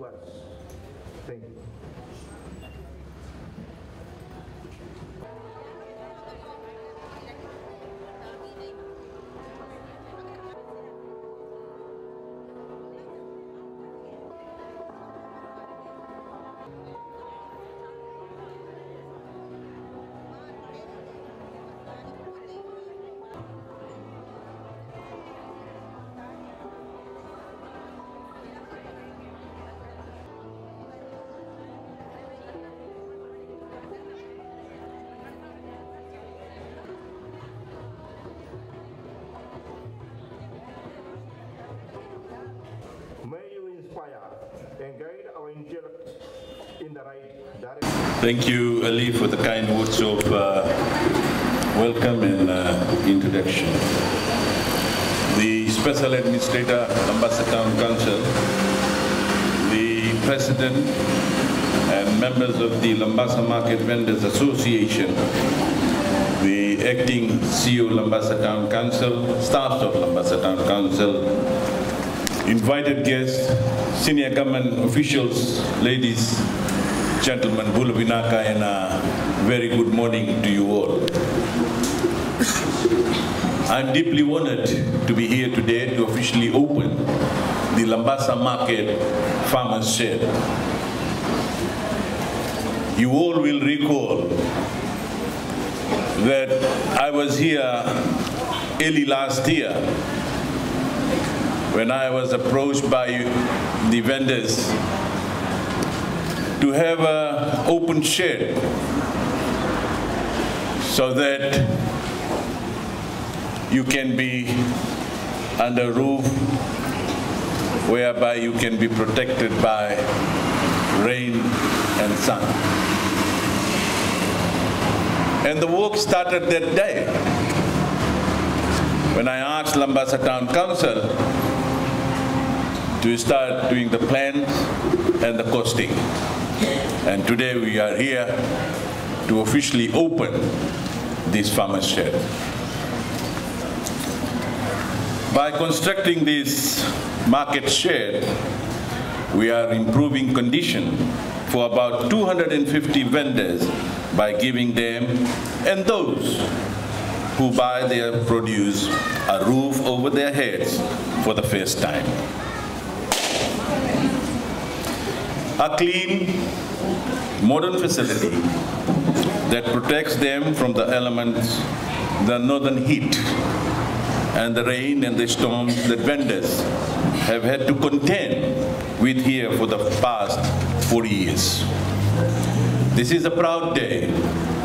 to us. Thank you. May you inspire and guide our intellect in the right direction. Thank you, Ali, for the kind words of welcome and introduction. The Special Administrator, Lambasa Town Council, the President and members of the Lambasa Market Vendors Association, the Acting CEO Lambasa Town Council, staff of Lambasa Town Council, invited guests, senior government officials, ladies, gentlemen, Bula Vinaka, and a very good morning to you all. I'm deeply honored to be here today to officially open the Lambasa Market Farmers Shed. You all will recall that I was here early last year when I was approached by the vendors to have an open shed so that you can be under a roof whereby you can be protected by rain and sun. And the work started that day when I asked Lambasa Town Council to start doing the plans and the costing. And today we are here to officially open this farmer's shed. By constructing this market shed, we are improving condition for about 250 vendors by giving them and those who buy their produce a roof over their heads for the first time. A clean, modern facility that protects them from the elements, the northern heat, and the rain and the storms that vendors have had to contend with here for the past 40 years. This is a proud day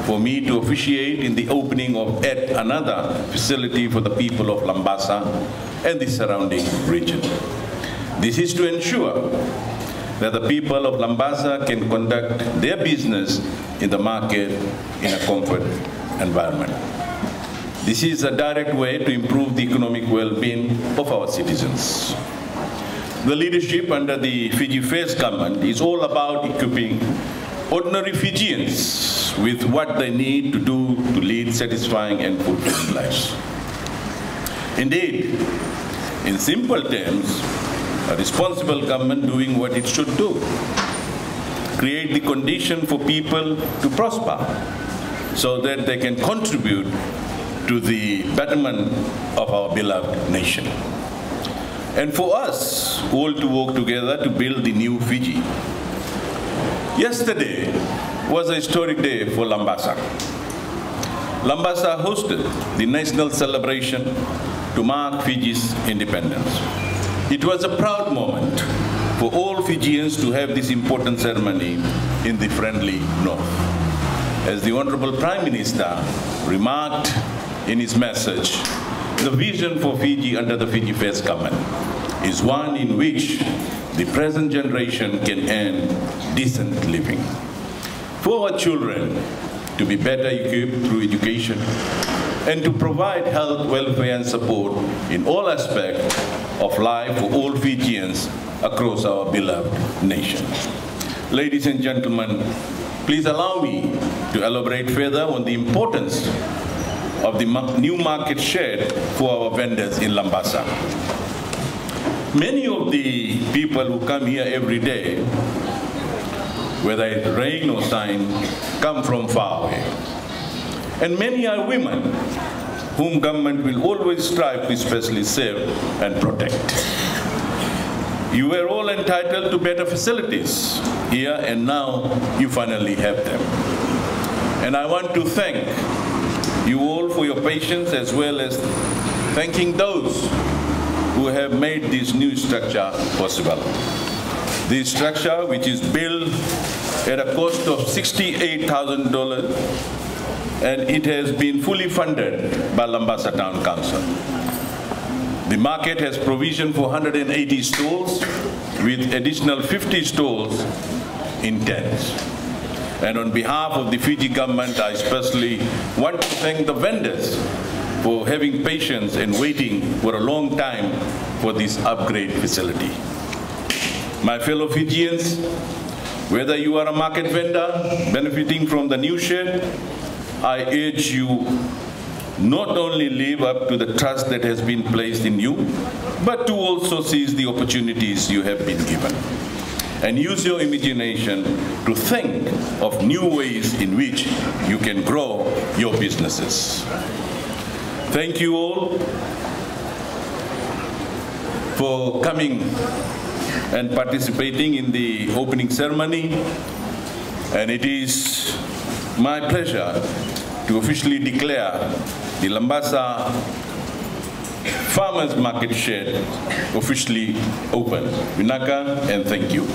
for me to officiate in the opening of yet another facility for the people of Lambasa and the surrounding region. This is to ensure that the people of Lambasa can conduct their business in the market in a comfort environment. This is a direct way to improve the economic well-being of our citizens. The leadership under the Fiji First government is all about equipping ordinary Fijians with what they need to do to lead satisfying and fulfilling lives. Indeed, in simple terms, a responsible government doing what it should do. Create the condition for people to prosper so that they can contribute to the betterment of our beloved nation. And for us all to work together to build the new Fiji. Yesterday was a historic day for Lambasa. Lambasa hosted the national celebration to mark Fiji's independence. It was a proud moment for all Fijians to have this important ceremony in the friendly north. As the Honorable Prime Minister remarked in his message, the vision for Fiji under the Fiji First government is one in which the present generation can earn decent living. For our children to be better equipped through education and to provide health, welfare and support in all aspects of life for all Fijians across our beloved nation. Ladies and gentlemen, please allow me to elaborate further on the importance of the new market shed for our vendors in Lambasa. Many of the people who come here every day, whether it's rain or shine, come from far away. And many are women whom government will always strive to especially save and protect. You were all entitled to better facilities here, and now you finally have them. And I want to thank you all for your patience, as well as thanking those who have made this new structure possible. This structure, which is built at a cost of $68,000, and it has been fully funded by Lambasa Town Council. The market has provision for 180 stalls, with additional 50 stalls in tents. And on behalf of the Fiji government, I especially want to thank the vendors for having patience and waiting for a long time for this upgrade facility. My fellow Fijians, whether you are a market vendor benefiting from the new shed, I urge you not only live up to the trust that has been placed in you, but to also seize the opportunities you have been given, and use your imagination to think of new ways in which you can grow your businesses. Thank you all for coming and participating in the opening ceremony, and it is my pleasure to officially declare the Lambasa Farmers Market Shed officially open. Vinaka, and thank you.